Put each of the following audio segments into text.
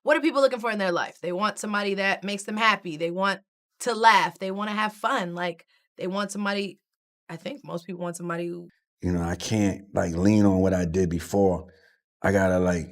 what are people looking for in their life? They want somebody that makes them happy. They want to laugh. They want to have fun. Like, they want somebody, I think most people want somebody who... You know, I can't, like, lean on what I did before. I gotta, like,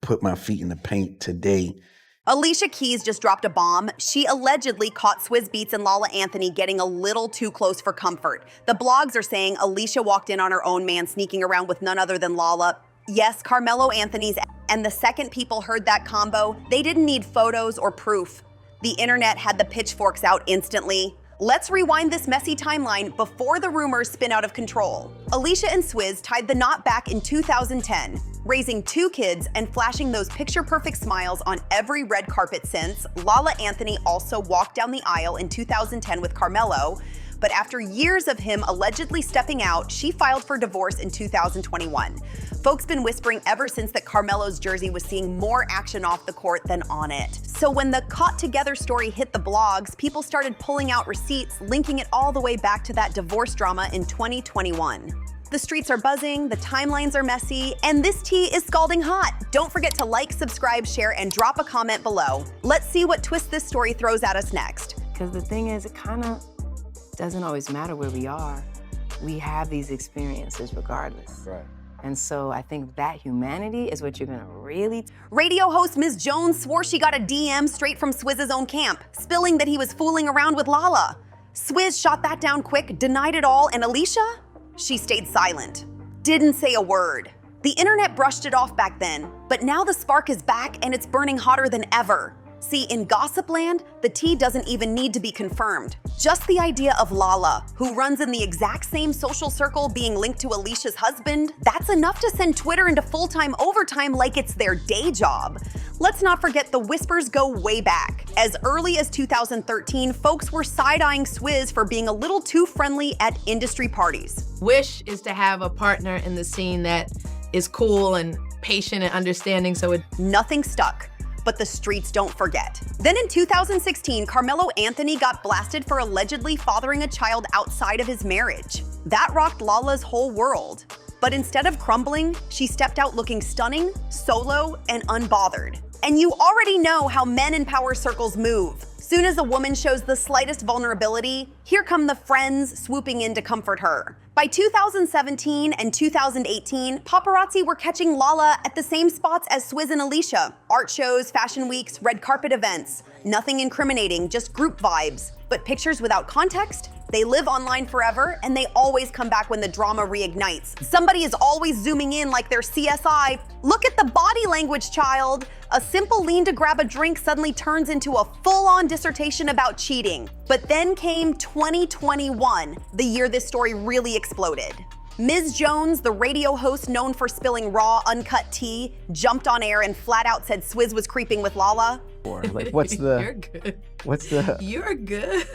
put my feet in the paint today. Alicia Keys just dropped a bomb. She allegedly caught Swizz Beatz and Lala Anthony getting a little too close for comfort. The blogs are saying Alicia walked in on her own man sneaking around with none other than Lala. Yes, Carmelo Anthony's, and the second people heard that combo, they didn't need photos or proof. The internet had the pitchforks out instantly. Let's rewind this messy timeline before the rumors spin out of control. Alicia and Swizz tied the knot back in 2010, raising 2 kids and flashing those picture-perfect smiles on every red carpet since. Lala Anthony also walked down the aisle in 2010 with Carmelo, but after years of him allegedly stepping out, she filed for divorce in 2021. Folks been whispering ever since that Carmelo's jersey was seeing more action off the court than on it. So when the caught together story hit the blogs, people started pulling out receipts, linking it all the way back to that divorce drama in 2021. The streets are buzzing, the timelines are messy, and this tea is scalding hot. Don't forget to like, subscribe, share, and drop a comment below. Let's see what twist this story throws at us next. Because the thing is, it kind of doesn't always matter where we are. We have these experiences regardless. Right. And so I think that humanity is what you're gonna really... Radio host Ms. Jones swore she got a DM straight from Swizz's own camp, spilling that he was fooling around with Lala. Swizz shot that down quick, denied it all, and Alicia? She stayed silent. Didn't say a word. The internet brushed it off back then, but now the spark is back and it's burning hotter than ever. See, in gossip land, the tea doesn't even need to be confirmed. Just the idea of Lala, who runs in the exact same social circle being linked to Alicia's husband, that's enough to send Twitter into full-time overtime like it's their day job. Let's not forget the whispers go way back. As early as 2013, folks were side-eyeing Swizz for being a little too friendly at industry parties. Wish is to have a partner in the scene that is cool and patient and understanding, so it... Nothing stuck. But the streets don't forget. Then in 2016, Carmelo Anthony got blasted for allegedly fathering a child outside of his marriage. That rocked Lala's whole world. But instead of crumbling, she stepped out looking stunning, solo, and unbothered. And you already know how men in power circles move. Soon as a woman shows the slightest vulnerability, here come the friends swooping in to comfort her. By 2017 and 2018, paparazzi were catching Lala at the same spots as Swizz and Alicia. Art shows, fashion weeks, red carpet events. Nothing incriminating, just group vibes. But pictures without context? They live online forever, and they always come back when the drama reignites. Somebody is always zooming in like they're CSI. Look at the body language, child. A simple lean to grab a drink suddenly turns into a full-on dissertation about cheating. But then came 2021, the year this story really exploded. Ms. Jones, the radio host known for spilling raw, uncut tea, jumped on air and flat out said Swizz was creeping with Lala. Like, what's the... You're good. What's the... You're good.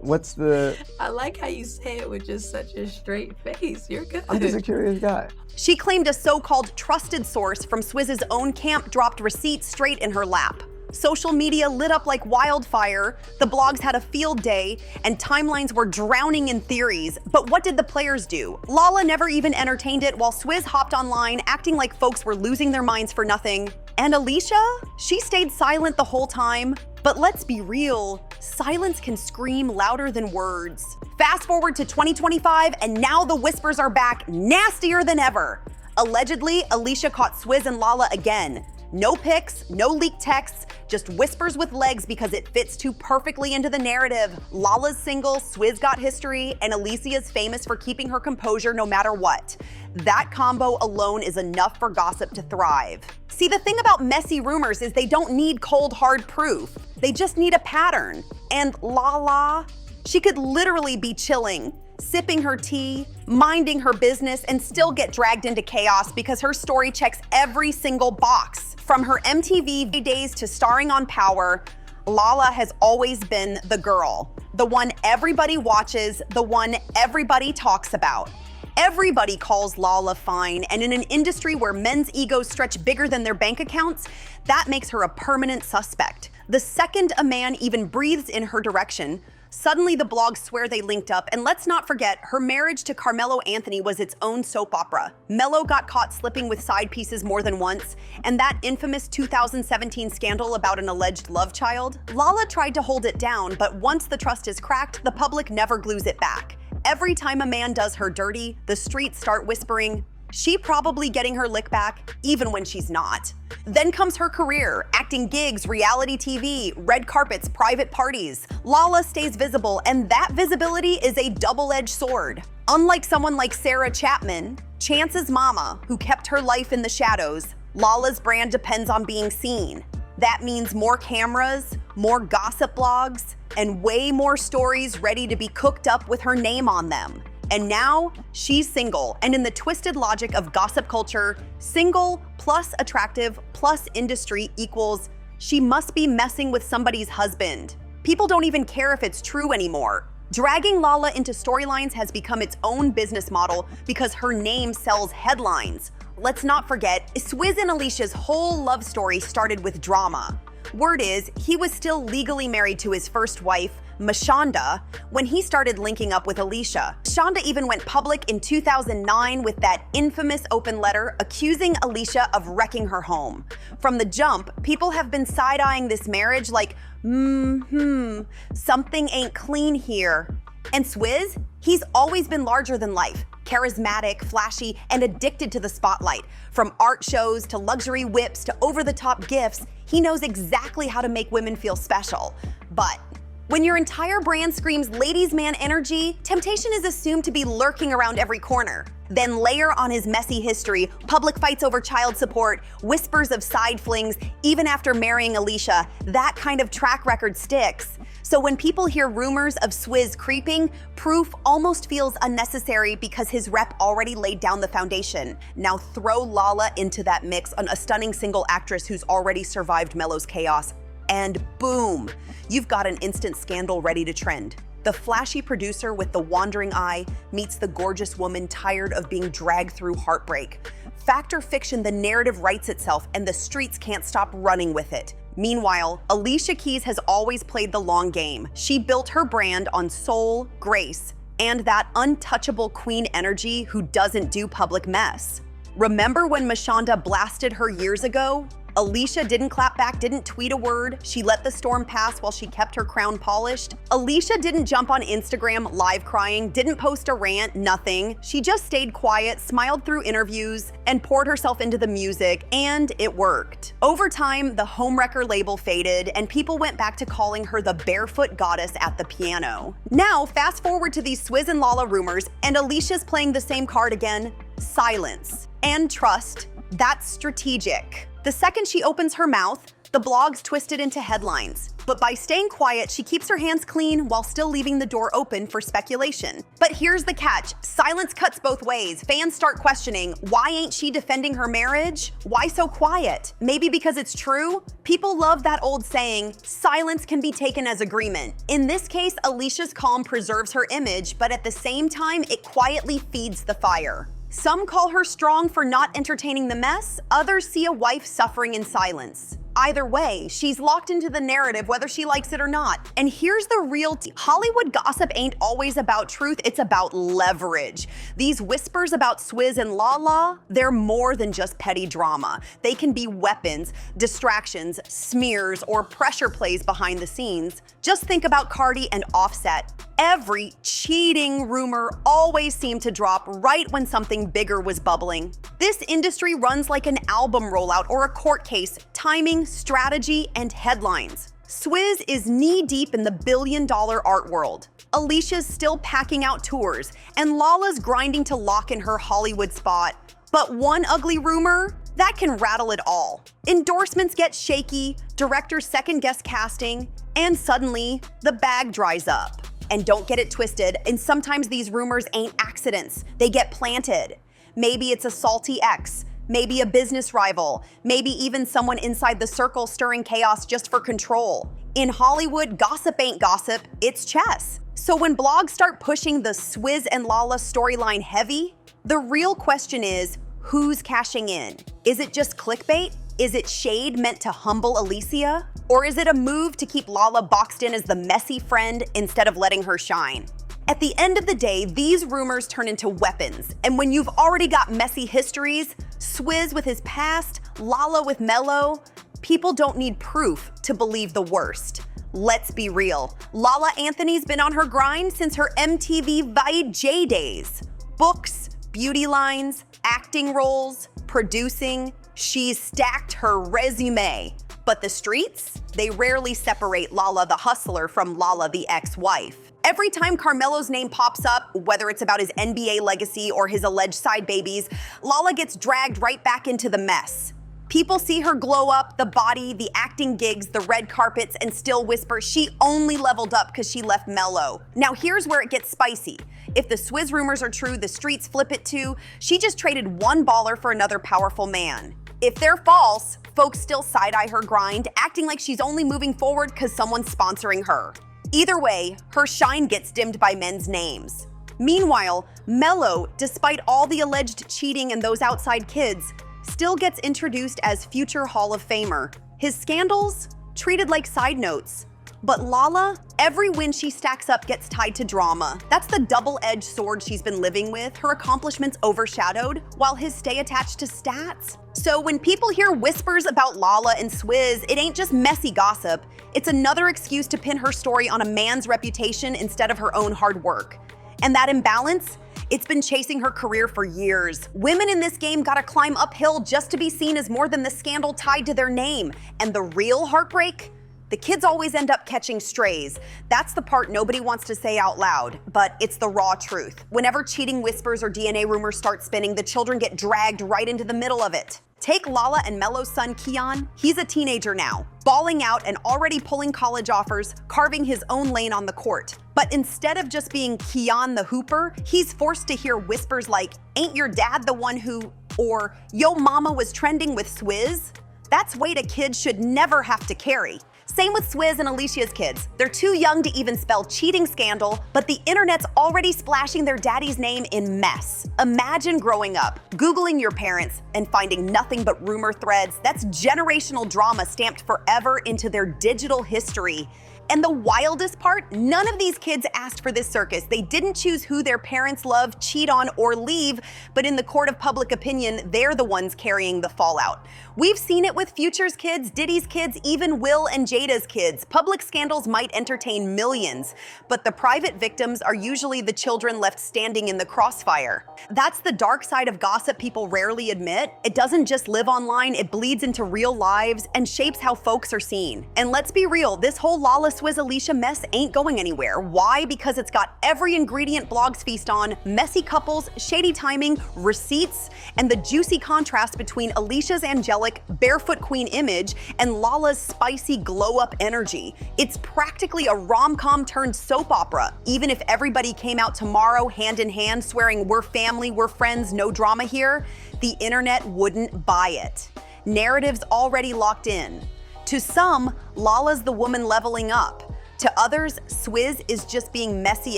What's the... I like how you say it with just such a straight face. You're good. I'm just a curious guy. She claimed a so-called trusted source from Swizz's own camp dropped receipts straight in her lap. Social media lit up like wildfire, the blogs had a field day, and timelines were drowning in theories. But what did the players do? Lala never even entertained it while Swizz hopped online acting like folks were losing their minds for nothing. And Alicia? She stayed silent the whole time. But let's be real, silence can scream louder than words. Fast forward to 2025, and now the whispers are back, nastier than ever. Allegedly, Alicia caught Swizz and Lala again. No pics, no leaked texts, just whispers with legs because it fits too perfectly into the narrative. Lala's single, Swizz got history, and Alicia's famous for keeping her composure no matter what. That combo alone is enough for gossip to thrive. See, the thing about messy rumors is they don't need cold, hard proof. They just need a pattern. And Lala, she could literally be chilling, sipping her tea, minding her business, and still get dragged into chaos because her story checks every single box. From her MTV days to starring on Power, Lala has always been the girl, the one everybody watches, the one everybody talks about. Everybody calls Lala fine, and in an industry where men's egos stretch bigger than their bank accounts, that makes her a permanent suspect. The second a man even breathes in her direction, Suddenly the blogs swear they linked up, and let's not forget, her marriage to Carmelo Anthony was its own soap opera. Melo got caught slipping with side pieces more than once, and that infamous 2017 scandal about an alleged love child, Lala tried to hold it down, but once the trust is cracked, the public never glues it back. Every time a man does her dirty, the streets start whispering, she probably getting her lick back, even when she's not. Then comes her career, acting gigs, reality TV, red carpets, private parties. Lala stays visible, and that visibility is a double-edged sword. Unlike someone like Sarah Chapman, Chance's mama, who kept her life in the shadows, Lala's brand depends on being seen. That means more cameras, more gossip blogs, and way more stories ready to be cooked up with her name on them. And now, she's single, and in the twisted logic of gossip culture, single plus attractive plus industry equals she must be messing with somebody's husband. People don't even care if it's true anymore. Dragging Lala into storylines has become its own business model because her name sells headlines. Let's not forget, Swizz and Alicia's whole love story started with drama. Word is, he was still legally married to his first wife, Mashonda, when he started linking up with Alicia. Mashonda even went public in 2009 with that infamous open letter accusing Alicia of wrecking her home. From the jump, people have been side-eyeing this marriage like, something ain't clean here. And Swizz, he's always been larger than life, charismatic, flashy, and addicted to the spotlight. From art shows to luxury whips to over-the-top gifts, he knows exactly how to make women feel special. But when your entire brand screams ladies' man energy, temptation is assumed to be lurking around every corner. Then layer on his messy history, public fights over child support, whispers of side flings, even after marrying Alicia, that kind of track record sticks. So when people hear rumors of Swizz creeping, proof almost feels unnecessary because his rep already laid down the foundation. Now throw Lala into that mix, on a stunning single actress who's already survived Melo's chaos, and boom, you've got an instant scandal ready to trend. The flashy producer with the wandering eye meets the gorgeous woman tired of being dragged through heartbreak. Fact or fiction, the narrative writes itself and the streets can't stop running with it. Meanwhile, Alicia Keys has always played the long game. She built her brand on soul, grace, and that untouchable queen energy who doesn't do public mess. Remember when Mashonda blasted her years ago? Alicia didn't clap back, didn't tweet a word. She let the storm pass while she kept her crown polished. Alicia didn't jump on Instagram live crying, didn't post a rant, nothing. She just stayed quiet, smiled through interviews, and poured herself into the music, and it worked. Over time, the Homewrecker label faded, and people went back to calling her the barefoot goddess at the piano. Now, fast forward to these Swizz and Lala rumors, and Alicia's playing the same card again: silence. And trust, that's strategic. The second she opens her mouth, the blogs twist it into headlines. But by staying quiet, she keeps her hands clean while still leaving the door open for speculation. But here's the catch: silence cuts both ways. Fans start questioning, why ain't she defending her marriage? Why so quiet? Maybe because it's true? People love that old saying, silence can be taken as agreement. In this case, Alicia's calm preserves her image, but at the same time, it quietly feeds the fire. Some call her strong for not entertaining the mess, others see a wife suffering in silence. Either way, she's locked into the narrative whether she likes it or not. And here's the real tea. Hollywood gossip ain't always about truth, it's about leverage. These whispers about Swizz and Lala, they're more than just petty drama. They can be weapons, distractions, smears, or pressure plays behind the scenes. Just think about Cardi and Offset. Every cheating rumor always seemed to drop right when something bigger was bubbling. This industry runs like an album rollout or a court case: timing, strategy, and headlines. Swizz is knee-deep in the billion-dollar art world. Alicia's still packing out tours, and Lala's grinding to lock in her Hollywood spot. But one ugly rumor, that can rattle it all. Endorsements get shaky, directors second-guess casting, and suddenly, the bag dries up. And don't get it twisted, and sometimes these rumors ain't accidents. They get planted. Maybe it's a salty ex, maybe a business rival, maybe even someone inside the circle stirring chaos just for control. In Hollywood, gossip ain't gossip, it's chess. So when blogs start pushing the Swizz and Lala storyline heavy, the real question is, who's cashing in? Is it just clickbait? Is it shade meant to humble Alicia? Or is it a move to keep Lala boxed in as the messy friend instead of letting her shine? At the end of the day, these rumors turn into weapons, and when you've already got messy histories, Swizz with his past, Lala with Mello, people don't need proof to believe the worst. Let's be real, Lala Anthony's been on her grind since her MTV VJ days. Books, beauty lines, acting roles, producing, she's stacked her resume. But the streets, they rarely separate Lala the hustler from Lala the ex-wife. Every time Carmelo's name pops up, whether it's about his NBA legacy or his alleged side babies, Lala gets dragged right back into the mess. People see her glow up, the body, the acting gigs, the red carpets, and still whisper she only leveled up because she left Mello. Now here's where it gets spicy. If the Swizz rumors are true, the streets flip it too. She just traded one baller for another powerful man. If they're false, folks still side-eye her grind, acting like she's only moving forward because someone's sponsoring her. Either way, her shine gets dimmed by men's names. Meanwhile, Mello, despite all the alleged cheating and those outside kids, still gets introduced as future Hall of Famer. His scandals? Treated like side notes. But Lala, every win she stacks up gets tied to drama. That's the double-edged sword she's been living with, her accomplishments overshadowed, while his stay attached to stats. So when people hear whispers about Lala and Swizz, it ain't just messy gossip. It's another excuse to pin her story on a man's reputation instead of her own hard work. And that imbalance? It's been chasing her career for years. Women in this game gotta climb uphill just to be seen as more than the scandal tied to their name. And the real heartbreak? The kids always end up catching strays. That's the part nobody wants to say out loud, but it's the raw truth. Whenever cheating whispers or DNA rumors start spinning, the children get dragged right into the middle of it. Take Lala and Mello's son, Keon. He's a teenager now, balling out and already pulling college offers, carving his own lane on the court. But instead of just being Keon the Hooper, he's forced to hear whispers like, "Ain't your dad the one who," or "Yo mama was trending with Swizz?" That's weight a kid should never have to carry. Same with Swizz and Alicia's kids. They're too young to even spell cheating scandal, but the internet's already splashing their daddy's name in mess. Imagine growing up, Googling your parents, and finding nothing but rumor threads. That's generational drama stamped forever into their digital history. And the wildest part, none of these kids asked for this circus. They didn't choose who their parents love, cheat on, or leave, but in the court of public opinion, they're the ones carrying the fallout. We've seen it with Future's kids, Diddy's kids, even Will and Jada's kids. Public scandals might entertain millions, but the private victims are usually the children left standing in the crossfire. That's the dark side of gossip people rarely admit. It doesn't just live online, it bleeds into real lives and shapes how folks are seen. And let's be real, this whole Lala Swizz Alicia mess ain't going anywhere. Why? Because it's got every ingredient blogs feast on: messy couples, shady timing, receipts, and the juicy contrast between Alicia's angelic, barefoot queen image and Lala's spicy glow-up energy. It's practically a rom-com turned soap opera. Even if everybody came out tomorrow hand in hand swearing we're family, we're friends, no drama here, the internet wouldn't buy it. Narratives already locked in. To some, Lala's the woman leveling up. To others, Swizz is just being messy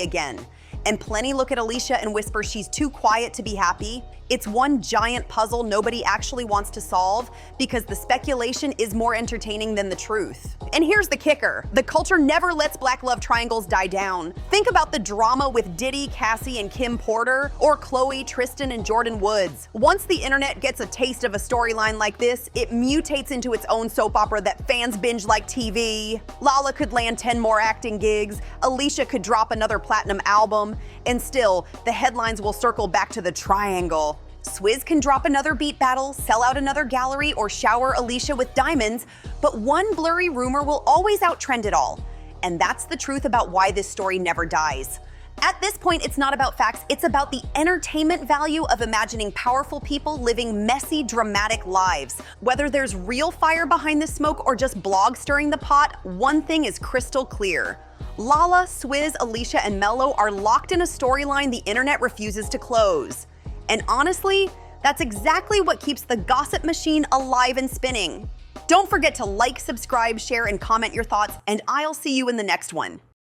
again. And plenty look at Alicia and whisper she's too quiet to be happy. It's one giant puzzle nobody actually wants to solve because the speculation is more entertaining than the truth. And here's the kicker. The culture never lets black love triangles die down. Think about the drama with Diddy, Cassie, and Kim Porter, or Chloe, Tristan, and Jordan Woods. Once the internet gets a taste of a storyline like this, it mutates into its own soap opera that fans binge like TV. Lala could land 10 more acting gigs, Alicia could drop another platinum album, and still, the headlines will circle back to the triangle. Swizz can drop another beat battle, sell out another gallery, or shower Alicia with diamonds, but one blurry rumor will always outtrend it all. And that's the truth about why this story never dies. At this point, it's not about facts, it's about the entertainment value of imagining powerful people living messy, dramatic lives. Whether there's real fire behind the smoke or just blogs stirring the pot, one thing is crystal clear. Lala, Swizz, Alicia, and Mello are locked in a storyline the internet refuses to close. And honestly, that's exactly what keeps the gossip machine alive and spinning. Don't forget to like, subscribe, share, and comment your thoughts, and I'll see you in the next one.